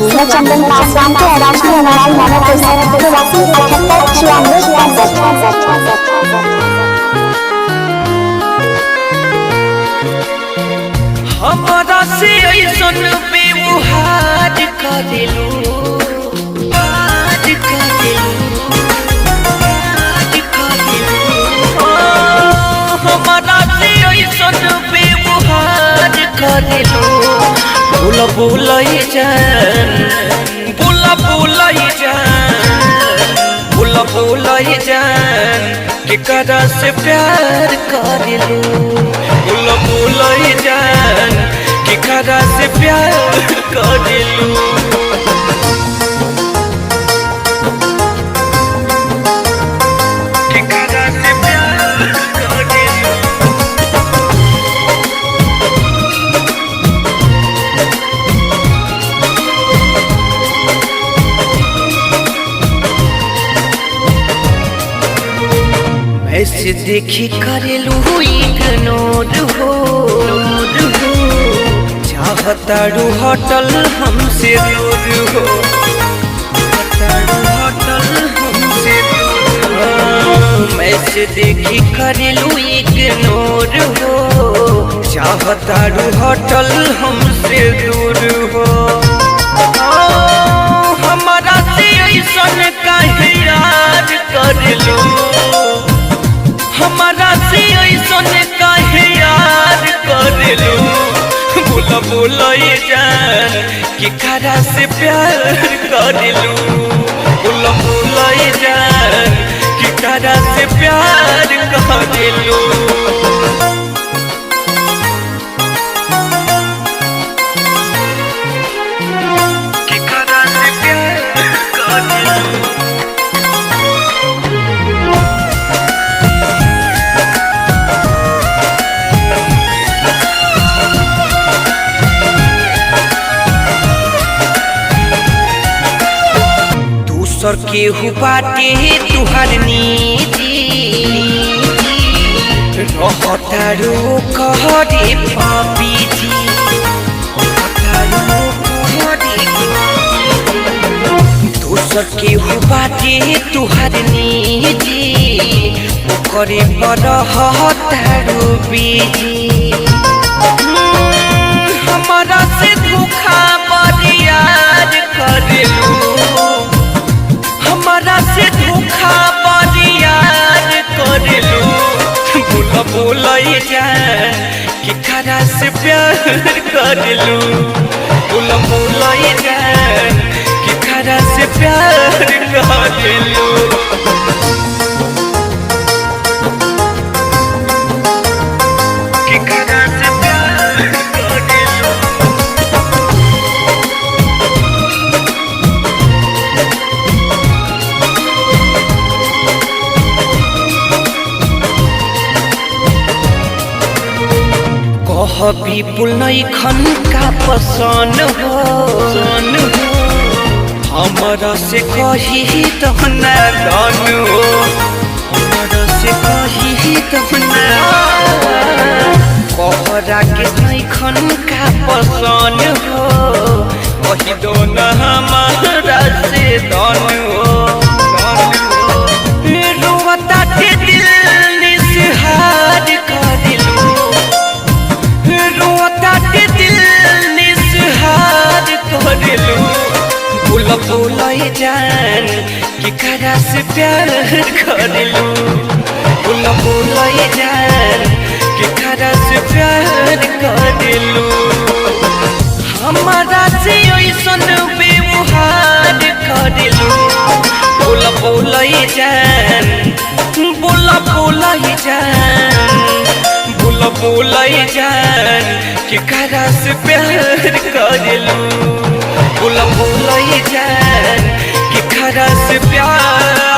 रही है। चंदन पासवान के राष्ट्रीय अनाज मानव पुरस्कार 78 हमारा से ऐसन व्यवहार करेलू हमारा से ऐसन व्यवहार करेलू बोला बोला जान बोला बोला जान बोला बोला जान केकरा से प्यार करेलू बोला बोला जान केकरा से प्यार करेलू केकरा से प्यार करेलू ऐसे देखी करेलू इग्नोर हो चाहतारू होटल हमसे दूर हो होटल हमसे दूर ऐसे देखी करेलू इग्नोर हो चाहतारू होटल हमसे दूर हो हमारा से ऐसन काहे याद करेलू हमारा से ऐसन काहे यार करेलू बोला बोला जान केकरा से प्यार करेलू बोला बोला जान केकरा से प्यार करेलू केकरा से प्यार करेलू सर के हुबाटे तुहार नीति रहतारू कहरे पापी जी दोसर के हुबाटे तुहार नीति ओकरे पर रहतारू बीजी हमारा से धोखा बरियार करेलू हमारा से धोखा बरियार करेलू बोला बोला जान केकरा से प्यार करेलू बोला बोला जान केकरा से प्यार करेलू केकरा से प्यार करेलू कभी पुल नहीं खन का पसंद हो हमारा से कही तो ना धन हो हमारा से कही तो ना कहरा के नहीं खन का पसंद हो कही दो ना हमारा से धन हो रोता के दिल निसहार करेलू रोता के दिल निसहार करेलू बोला बोला जान केकरा से प्यार करेलू बोला बोला जान केकरा से प्यार करेलू हमारा से ऐसन व्यवहार करेलू बोला बोला जान बोला बोला जान बोला बोला जान केकरा से प्यार करेलू बोला बोला जान केकरा से प्यार